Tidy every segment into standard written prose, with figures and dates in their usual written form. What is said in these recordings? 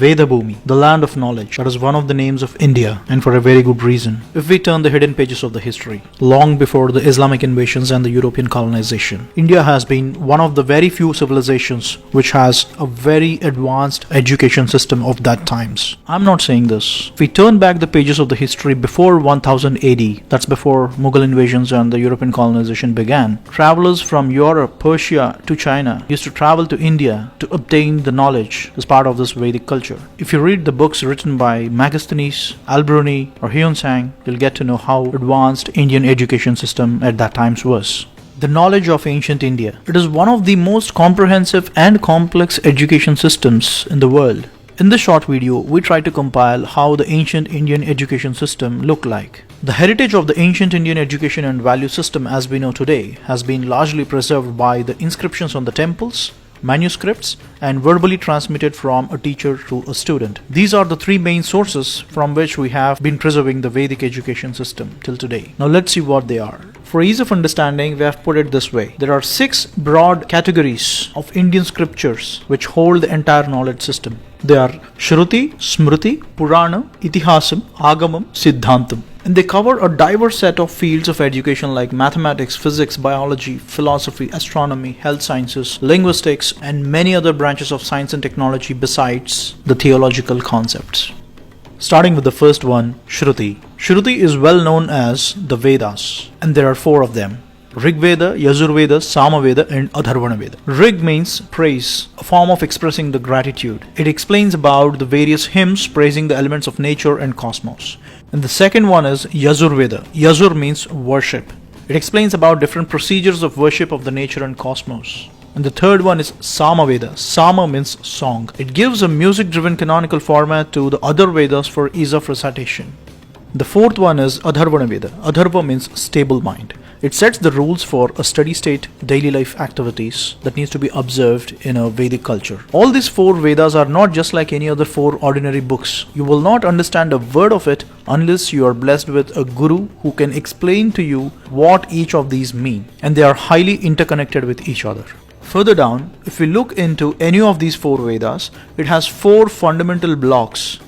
Vedabhumi, the land of knowledge. That is one of the names of India, and for a very good reason. If we turn the hidden pages of the history, long before the Islamic invasions and the European colonization, India has been one of the very few civilizations which has a very advanced education system of that times. I'm not saying this. If we turn back the pages of the history before 1000 AD, that's before Mughal invasions and the European colonization began, travelers from Europe, Persia to China used to travel to India to obtain the knowledge as part of this Vedic culture. If you read the books written by Megasthenes, Al-Biruni or Hyun-Sang, you'll get to know how advanced Indian education system at that times was. The knowledge of ancient India. It is one of the most comprehensive and complex education systems in the world. In this short video, we try to compile how the ancient Indian education system looked like. The heritage of the ancient Indian education and value system as we know today has been largely preserved by the inscriptions on the temples, manuscripts, and verbally transmitted from a teacher to a student. These are the three main sources from which we have been preserving the Vedic education system till today. Now let's see what they are. For ease of understanding, we have put it this way. There are 6 broad categories of Indian scriptures which hold the entire knowledge system. They are Shruti, Smriti, Purana, Itihasam, Agamam, Siddhantam. And they cover a diverse set of fields of education like mathematics, physics, biology, philosophy, astronomy, health sciences, linguistics, and many other branches of science and technology besides the theological concepts. Starting with the first one, Shruti. Shruti is well known as the Vedas, and there are 4 of them. Rig Veda, Yajur Veda, Samaveda, and Atharvana Veda. Rig means praise, a form of expressing the gratitude. It explains about the various hymns praising the elements of nature and cosmos. And the second one is Yajur Veda. Yajur means worship. It explains about different procedures of worship of the nature and cosmos. And the third one is Samaveda. Sama means song. It gives a music-driven canonical format to the other Vedas for ease of recitation. The fourth one is Atharvana Veda. Atharva means stable mind. It sets the rules for a steady state daily life activities that needs to be observed in a Vedic culture. All these 4 Vedas are not just like any other 4 ordinary books. You will not understand a word of it unless you are blessed with a guru who can explain to you what each of these mean, and they are highly interconnected with each other. Further down, if we look into any of these 4 Vedas, it has 4 fundamental blocks.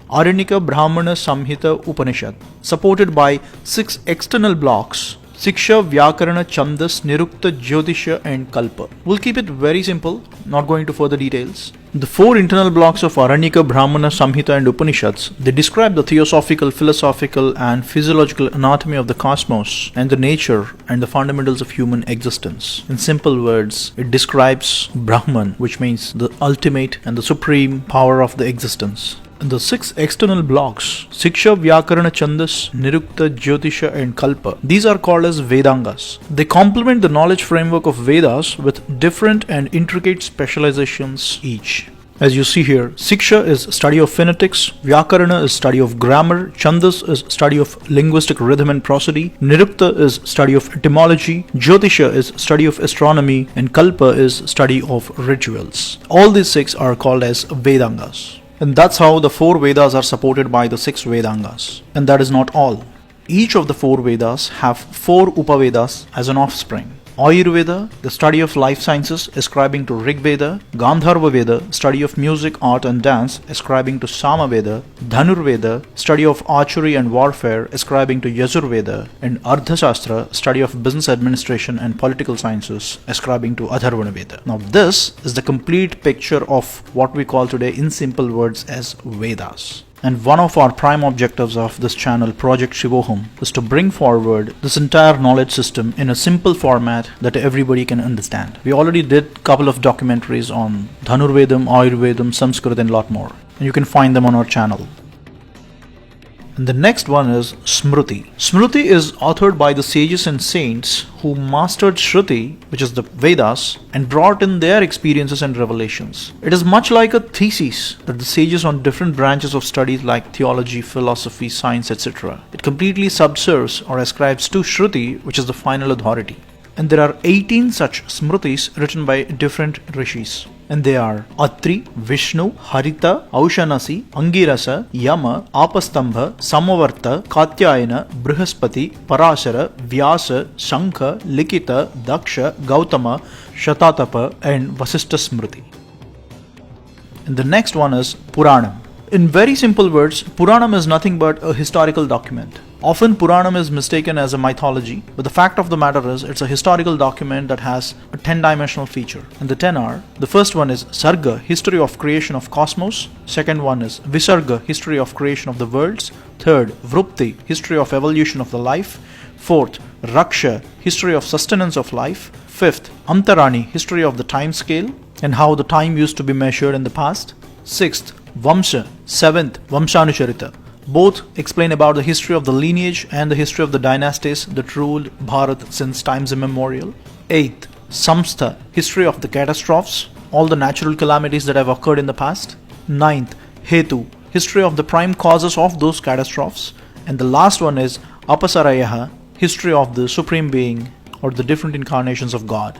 Aranyaka, Brahmana, Samhita, Upanishad, supported by 6 external blocks. Siksha, Vyakarana, Chandas, Nirukta, Jyotisha, and Kalpa. We'll keep it very simple, not going to further details. The 4 internal blocks of Aranyaka, Brahmana, Samhita, and Upanishads, they describe the theosophical, philosophical, and physiological anatomy of the cosmos and the nature and the fundamentals of human existence. In simple words, it describes Brahman, which means the ultimate and the supreme power of the existence. And the 6 external blocks, Siksha, Vyakarana, Chandas, Nirukta, Jyotisha, and Kalpa, these are called as Vedangas. They complement the knowledge framework of Vedas with different and intricate specializations each. As you see here, Siksha is study of phonetics, Vyakarana is study of grammar, Chandas is study of linguistic rhythm and prosody, Nirukta is study of etymology, Jyotisha is study of astronomy, and Kalpa is study of rituals. All these 6 are called as Vedangas. And that's how the 4 Vedas are supported by the 6 Vedangas. And that is not all. Each of the 4 Vedas have 4 Upavedas as an offspring. Ayurveda, the study of life sciences, ascribing to Rig Veda. Gandharva Veda, study of music, art and dance, ascribing to Samaveda. Dhanurveda, study of archery and warfare, ascribing to Yajurveda. And Ardhashastra, study of business administration and political sciences, ascribing to Atharvana Veda. Now this is the complete picture of what we call today in simple words as Vedas. And one of our prime objectives of this channel, Project Shivoham, is to bring forward this entire knowledge system in a simple format that everybody can understand. We already did a couple of documentaries on Dhanurvedam, Ayurvedam, Sanskrit, and a lot more. And you can find them on our channel. And the next one is Smriti. Smriti is authored by the sages and saints who mastered Shruti, which is the Vedas, and brought in their experiences and revelations. It is much like a thesis that the sages on different branches of studies like theology, philosophy, science, etc. It completely subserves or ascribes to Shruti, which is the final authority. And there are 18 such Smritis written by different rishis. And they are Atri, Vishnu, Harita, Aushanasi, Angirasa, Yama, Apastambha, Samavarta, Katyayana, Brihaspati, Parashara, Vyasa, Shankha, Likita, Daksha, Gautama, Shatatapa, and Vasishtha Smriti. And the next one is Puranam. In very simple words, Puranam is nothing but a historical document. Often Puranam is mistaken as a mythology, but the fact of the matter is it's a historical document that has a 10-dimensional feature. And the 10 are, the first one is Sarga, history of creation of cosmos. Second one is Visarga, history of creation of the worlds. Third, Vrupti, history of evolution of the life. Fourth, Raksha, history of sustenance of life. Fifth, Antarani, history of the time scale and how the time used to be measured in the past. Sixth, Vamsha. Seventh, Vamshanucharita. Both explain about the history of the lineage and the history of the dynasties that ruled Bharat since times immemorial. Eighth, Samstha, history of the catastrophes, all the natural calamities that have occurred in the past. Ninth, Hetu, history of the prime causes of those catastrophes. And the last one is Apasarayaha, history of the Supreme Being or the different incarnations of God.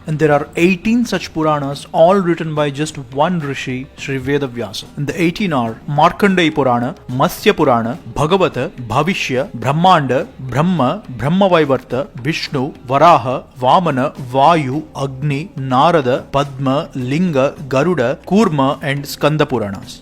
And there are 18 such Puranas, all written by just one Rishi, Sri Vedavyasa. And the 18 are Markandeya Purana, Matsya Purana, Bhagavata, Bhavishya, Brahmanda, Brahma, Brahmavaivarta, Vishnu, Varaha, Vamana, Vayu, Agni, Narada, Padma, Linga, Garuda, Kurma and Skanda Puranas.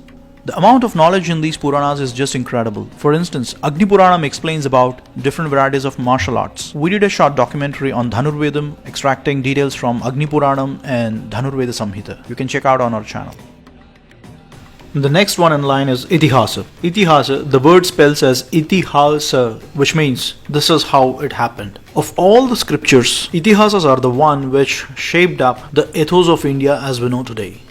The amount of knowledge in these Puranas is just incredible. For instance, Agni Puranam explains about different varieties of martial arts. We did a short documentary on Dhanurvedam, extracting details from Agni Puranam and Dhanurveda Samhita. You can check out on our channel. The next one in line is Itihasa. Itihasa, the word spells as Itihasa, which means this is how it happened. Of all the scriptures, Itihasas are the one which shaped up the ethos of India as we know today.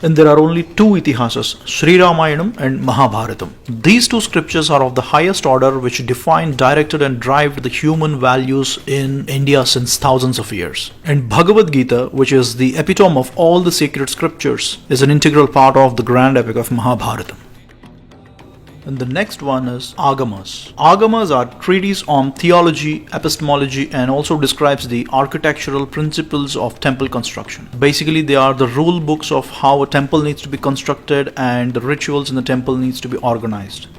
And there are only two Itihasas, Sri Ramayanam and Mahabharatam. These two scriptures are of the highest order which defined, directed and drove the human values in India since thousands of years. And Bhagavad Gita, which is the epitome of all the sacred scriptures, is an integral part of the grand epic of Mahabharatam. And the next one is Agamas. Agamas are treatises on theology, epistemology and also describes the architectural principles of temple construction. Basically, they are the rule books of how a temple needs to be constructed and the rituals in the temple needs to be organized.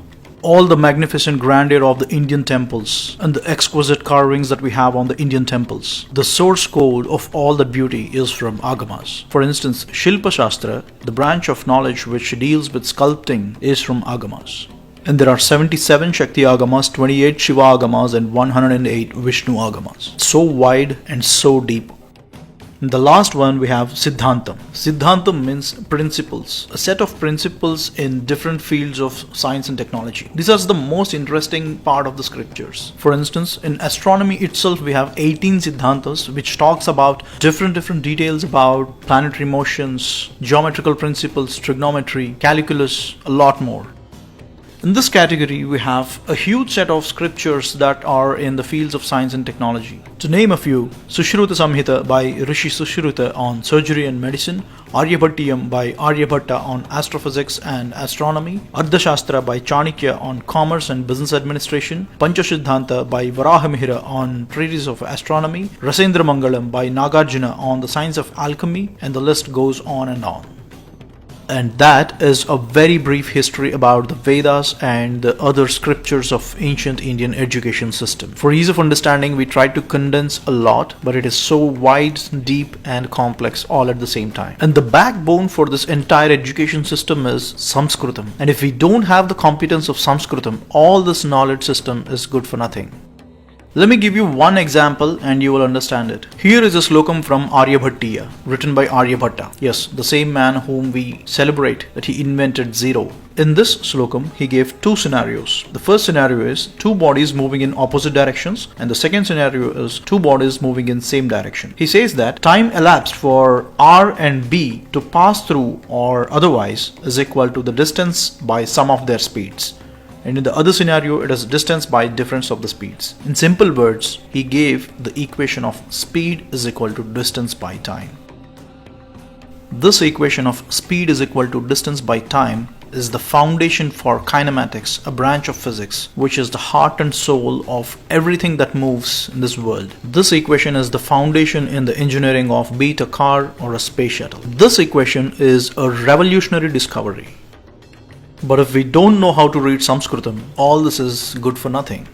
All the magnificent grandeur of the Indian temples and the exquisite carvings that we have on the Indian temples. The source code of all that beauty is from Agamas. For instance, Shilpa Shastra, the branch of knowledge which deals with sculpting, is from Agamas. And there are 77 Shakti Agamas, 28 Shiva Agamas and 108 Vishnu Agamas. So wide and so deep. And the last one we have Siddhantam. Siddhantam means principles, a set of principles in different fields of science and technology. These are the most interesting part of the scriptures. For instance, in astronomy itself we have 18 Siddhantas which talks about different details about planetary motions, geometrical principles, trigonometry, calculus, a lot more. In this category, we have a huge set of scriptures that are in the fields of science and technology. To name a few, Sushruta Samhita by Rishi Sushruta on surgery and medicine, Aryabhattiyam by Aryabhatta on astrophysics and astronomy, Ardhashastra by Chanakya on commerce and business administration, Panchasiddhanta by Varahamihira on treatise of astronomy, Rasendra Mangalam by Nagarjuna on the science of alchemy, and the list goes on and on. And that is a very brief history about the Vedas and the other scriptures of ancient Indian education system. For ease of understanding, we tried to condense a lot, but it is so wide, deep and complex all at the same time. And the backbone for this entire education system is Sanskritam. And if we don't have the competence of Sanskritam, all this knowledge system is good for nothing. Let me give you one example and you will understand it. Here is a slokam from Aryabhattiya, written by Aryabhatta. Yes, the same man whom we celebrate that he invented zero. In this slokam, he gave two scenarios. The first scenario is two bodies moving in opposite directions, and the second scenario is two bodies moving in same direction. He says that time elapsed for R and B to pass through or otherwise is equal to the distance by sum of their speeds. And in the other scenario, it is distance by difference of the speeds. In simple words, he gave the equation of speed is equal to distance by time. This equation of speed is equal to distance by time is the foundation for kinematics, a branch of physics, which is the heart and soul of everything that moves in this world. This equation is the foundation in the engineering of be it a car or a space shuttle. This equation is a revolutionary discovery. But if we don't know how to read Sanskritam, all this is good for nothing.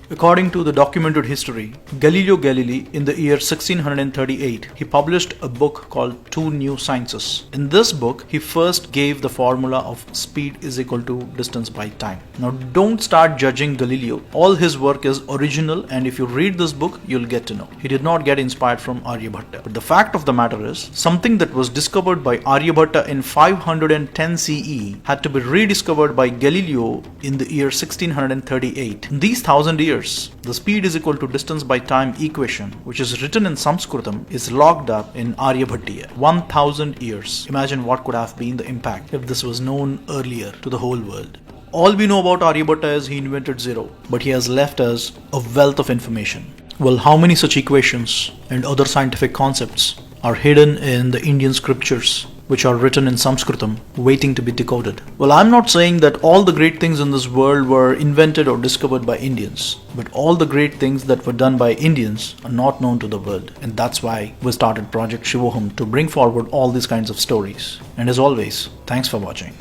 According to the documented history, Galileo Galilei in the year 1638, he published a book called Two New Sciences. In this book, he first gave the formula of speed is equal to distance by time. Now don't start judging Galileo. All his work is original, and if you read this book, you'll get to know. He did not get inspired from Aryabhatta. But the fact of the matter is, something that was discovered by Aryabhatta in 510 CE had to be rediscovered by Galileo in the year 1638. In these 1000 years, the speed is equal to distance by time equation, which is written in Sanskritam, is locked up in Aryabhatiya. 1000 years. Imagine what could have been the impact if this was known earlier to the whole world. All we know about Aryabhatta is he invented zero, but he has left us a wealth of information. Well, how many such equations and other scientific concepts are hidden in the Indian scriptures, which are written in Sanskritam, waiting to be decoded? Well, I'm not saying that all the great things in this world were invented or discovered by Indians, but all the great things that were done by Indians are not known to the world. And that's why we started Project Shivoham, to bring forward all these kinds of stories. And as always, thanks for watching.